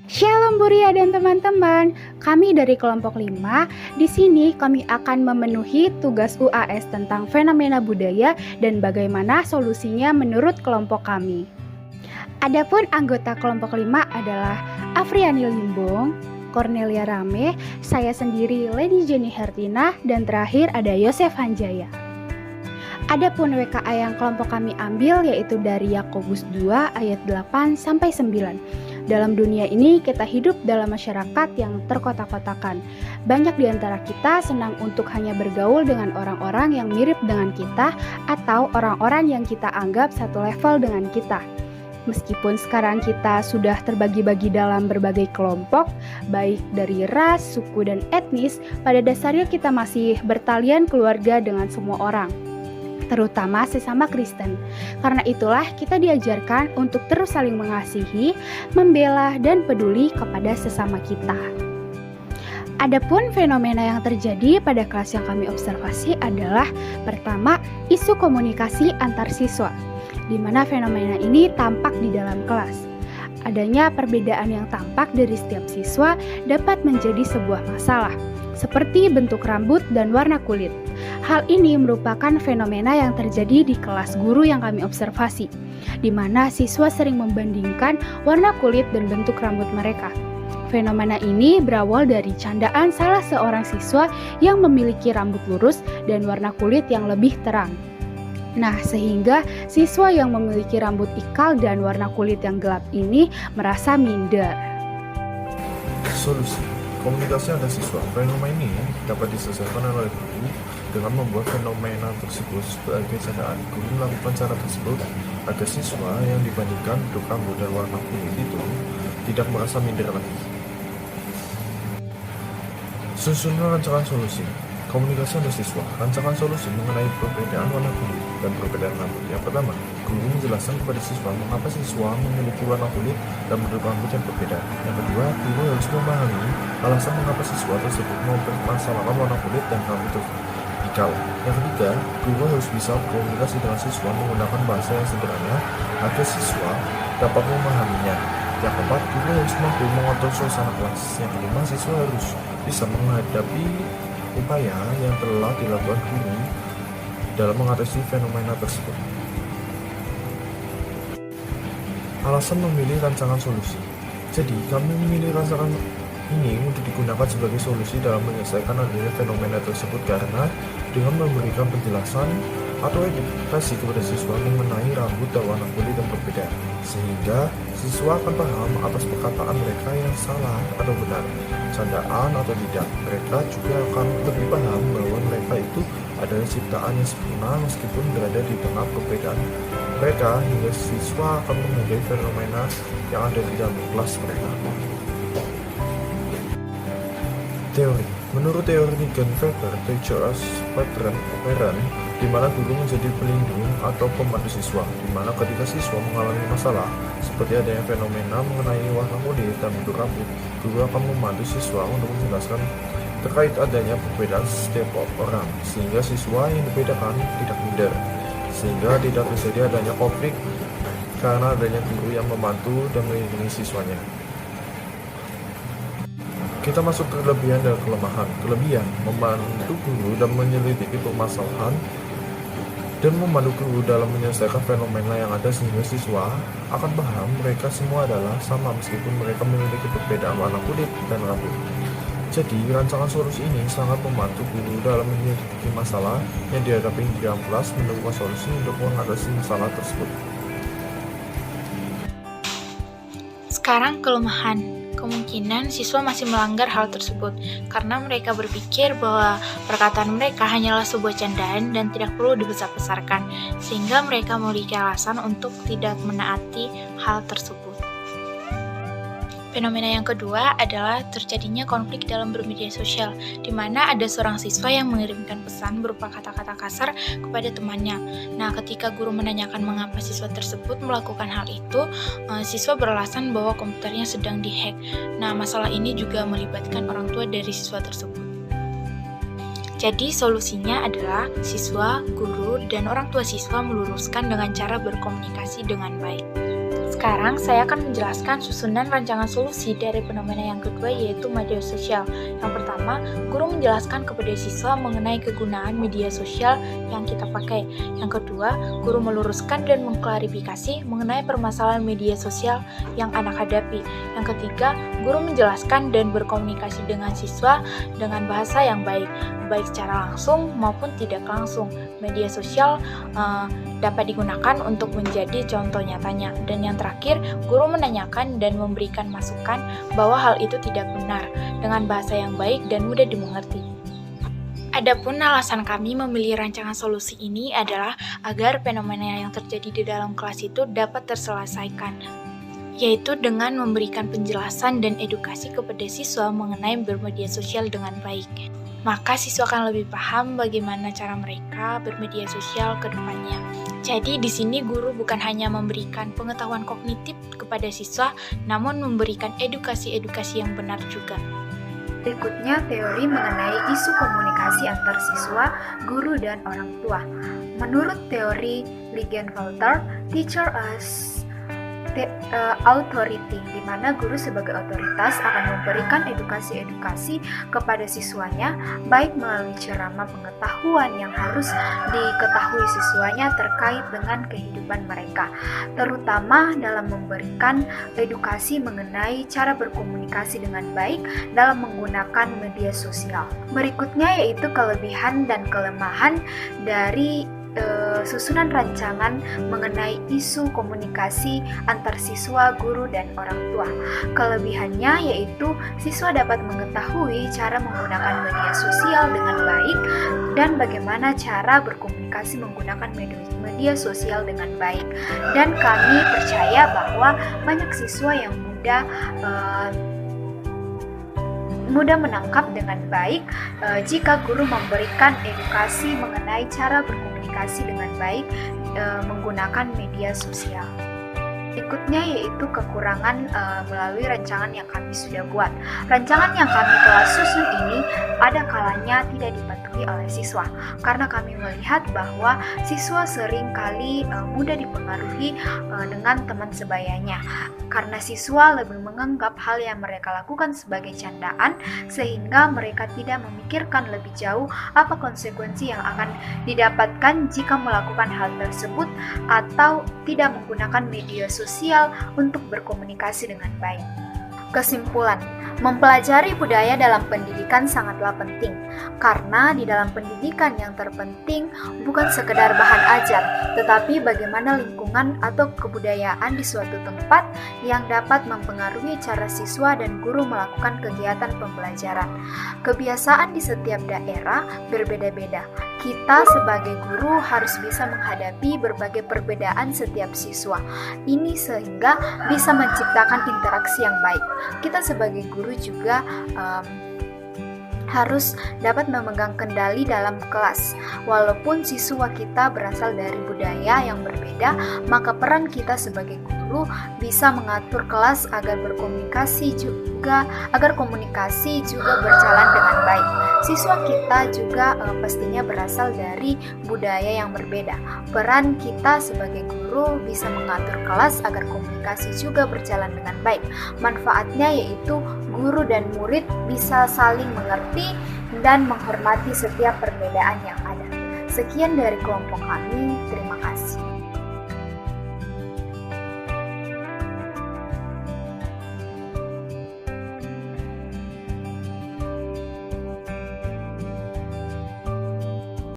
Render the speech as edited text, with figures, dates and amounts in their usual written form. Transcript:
Shalom Buria dan teman-teman, kami dari kelompok 5. Di sini kami akan memenuhi tugas UAS tentang fenomena budaya dan bagaimana solusinya menurut kelompok kami. Adapun anggota kelompok 5 adalah Afriani Limbong, Cornelia Rame, saya sendiri Lady Jenny Hertina, dan terakhir ada Yosef Hanjaya. Adapun WKA yang kelompok kami ambil yaitu dari Yakobus 2 ayat 8 sampai 9. Dalam dunia ini kita hidup dalam masyarakat yang terkotak-kotakan. Banyak di antara kita senang untuk hanya bergaul dengan orang-orang yang mirip dengan kita atau orang-orang yang kita anggap satu level dengan kita. Meskipun sekarang kita sudah terbagi-bagi dalam berbagai kelompok, baik dari ras, suku, dan etnis, pada dasarnya kita masih bertalian keluarga dengan semua orang, terutama sesama Kristen. Karena itulah kita diajarkan untuk terus saling mengasihi, membela, dan peduli kepada sesama kita. Adapun fenomena yang terjadi pada kelas yang kami observasi adalah pertama, isu komunikasi antar siswa, di mana fenomena ini tampak di dalam kelas. Adanya perbedaan yang tampak dari setiap siswa dapat menjadi sebuah masalah, seperti bentuk rambut dan warna kulit. Hal ini merupakan fenomena yang terjadi di kelas guru yang kami observasi, di mana siswa sering membandingkan warna kulit dan bentuk rambut mereka. Fenomena ini berawal dari candaan salah seorang siswa yang memiliki rambut lurus dan warna kulit yang lebih terang. Nah, sehingga siswa yang memiliki rambut ikal dan warna kulit yang gelap ini merasa minder. Solusi komunikasi antar siswa. Fenomena ini dapat diselesaikan oleh guru dengan membuat fenomena tersebut sebagai candaan. Guru melakukan cara tersebut agar siswa yang dibandingkan bentuk rambut dan warna kulit itu tidak merasa minder lagi. Susunan rancangan solusi komunikasi antar siswa. Rancangan solusi mengenai perbedaan warna kulit dan perbedaan rambut. Yang pertama, guru menjelaskan kepada siswa mengapa siswa memiliki warna kulit dan bentuk rambut yang berbeda. Yang kedua, guru harus memahami alasan mengapa siswa tersebut mempermasalahkan warna kulit dan rambut ikal. Yang ketiga, guru harus bisa berkomunikasi dengan siswa menggunakan bahasa yang sederhana agar siswa dapat memahaminya. Yang keempat, guru harus mampu mengontrol suasana kelas. Yang kelima, siswa harus bisa menghadapi upaya yang telah dilakukan guru dalam mengatasi fenomena tersebut. Alasan memilih rancangan solusi. Jadi, kami memilih rancangan ini untuk digunakan sebagai solusi dalam menyelesaikan adanya fenomena tersebut karena dengan memberikan penjelasan atau edukasi kepada siswa mengenai rambut dan warna kulit yang berbeda, sehingga siswa akan paham atas perkataan mereka yang salah atau benar, candaan atau tidak. Mereka juga akan lebih paham bahwa mereka itu adalah ciptaan yang sempurna meskipun berada di tengah perbedaan mereka, hingga siswa akan menghargai fenomena yang ada di dalam kelas mereka. Teori. Menurut teori Nigan Weber, teacher as patron parent, di mana guru menjadi pelindung atau pembantu siswa, di mana ketika siswa mengalami masalah seperti adanya fenomena mengenai warna kulit dan bentuk rambut, guru akan membantu siswa untuk menjelaskan terkait adanya perbedaan setiap orang, sehingga siswa yang dibedakan tidak minder, sehingga tidak terjadi adanya konflik karena adanya guru yang membantu dan melindungi siswanya. Kita masuk ke kelebihan dan kelemahan. Kelebihan, membantu guru dan menyelidiki permasalahan dan membantu guru dalam menyelesaikan fenomena yang ada sehingga siswa akan paham mereka semua adalah sama meskipun mereka memiliki perbedaan warna kulit dan rambut. Jadi, rancangan solusi ini sangat membantu guru dalam menyelidiki masalah yang dihadapi di dalam kelas, menemukan solusi untuk mengatasi masalah tersebut. Sekarang kelemahan. Kemungkinan siswa masih melanggar hal tersebut karena mereka berpikir bahwa perkataan mereka hanyalah sebuah candaan dan tidak perlu dibesar-besarkan, sehingga mereka memiliki alasan untuk tidak menaati hal tersebut. Fenomena yang kedua adalah terjadinya konflik dalam bermedia sosial, di mana ada seorang siswa yang mengirimkan pesan berupa kata-kata kasar kepada temannya. Nah, ketika guru menanyakan mengapa siswa tersebut melakukan hal itu, siswa beralasan bahwa komputernya sedang dihack. Nah, masalah ini juga melibatkan orang tua dari siswa tersebut. Jadi, solusinya adalah siswa, guru, dan orang tua siswa meluruskan dengan cara berkomunikasi dengan baik. Sekarang saya akan menjelaskan susunan rancangan solusi dari fenomena yang kedua, yaitu media sosial. Yang pertama, guru menjelaskan kepada siswa mengenai kegunaan media sosial yang kita pakai. Yang kedua, guru meluruskan dan mengklarifikasi mengenai permasalahan media sosial yang anak hadapi. Yang ketiga, guru menjelaskan dan berkomunikasi dengan siswa dengan bahasa yang baik secara langsung maupun tidak langsung. Media sosial dapat digunakan untuk menjadi contoh nyatanya. Dan yang terakhir, guru menanyakan dan memberikan masukan bahwa hal itu tidak benar dengan bahasa yang baik dan mudah dimengerti. Adapun alasan kami memilih rancangan solusi ini adalah agar fenomena yang terjadi di dalam kelas itu dapat terselesaikan, yaitu dengan memberikan penjelasan dan edukasi kepada siswa mengenai bermedia sosial dengan baik. Maka siswa akan lebih paham bagaimana cara mereka bermedia sosial ke depannya. Jadi di sini guru bukan hanya memberikan pengetahuan kognitif kepada siswa, namun memberikan edukasi-edukasi yang benar juga. Berikutnya teori mengenai isu komunikasi antar siswa, guru, dan orang tua. Menurut teori Ligenfelter, teacher as authority, di mana guru sebagai otoritas akan memberikan edukasi-edukasi kepada siswanya, baik melalui ceramah pengetahuan yang harus diketahui siswanya terkait dengan kehidupan mereka, terutama dalam memberikan edukasi mengenai cara berkomunikasi dengan baik dalam menggunakan media sosial. Berikutnya yaitu kelebihan dan kelemahan dari susunan rancangan mengenai isu komunikasi antar siswa, guru, dan orang tua. Kelebihannya yaitu siswa dapat mengetahui cara menggunakan media sosial dengan baik dan bagaimana cara berkomunikasi menggunakan media sosial dengan baik. Dan kami percaya bahwa banyak siswa yang mudah menangkap dengan baik jika guru memberikan edukasi mengenai cara berkomunikasi dengan baik menggunakan media sosial. Berikutnya yaitu kekurangan melalui rancangan yang kami sudah buat. Rancangan yang kami telah susun ini ada kalanya tidak dipatuhi oleh siswa, karena kami melihat bahwa siswa sering kali mudah dipengaruhi dengan teman sebayanya, karena siswa lebih menganggap hal yang mereka lakukan sebagai candaan, sehingga mereka tidak memikirkan lebih jauh apa konsekuensi yang akan didapatkan jika melakukan hal tersebut atau tidak menggunakan media sosial untuk berkomunikasi dengan baik. Kesimpulan, mempelajari budaya dalam pendidikan sangatlah penting, karena di dalam pendidikan yang terpenting bukan sekedar bahan ajar, tetapi bagaimana lingkungan atau kebudayaan di suatu tempat yang dapat mempengaruhi cara siswa dan guru melakukan kegiatan pembelajaran. Kebiasaan di setiap daerah berbeda-beda. Kita sebagai guru harus bisa menghadapi berbagai perbedaan setiap siswa. Ini sehingga bisa menciptakan interaksi yang baik. Kita sebagai guru juga harus dapat memegang kendali dalam kelas. Walaupun siswa kita berasal dari budaya yang berbeda, maka peran kita sebagai guru bisa mengatur kelas agar komunikasi juga berjalan dengan baik. Siswa kita juga pastinya berasal dari budaya yang berbeda. Peran kita sebagai guru bisa mengatur kelas agar komunikasi juga berjalan dengan baik. Manfaatnya yaitu guru dan murid bisa saling mengerti dan menghormati setiap perbedaan yang ada. Sekian dari kelompok kami, terima kasih.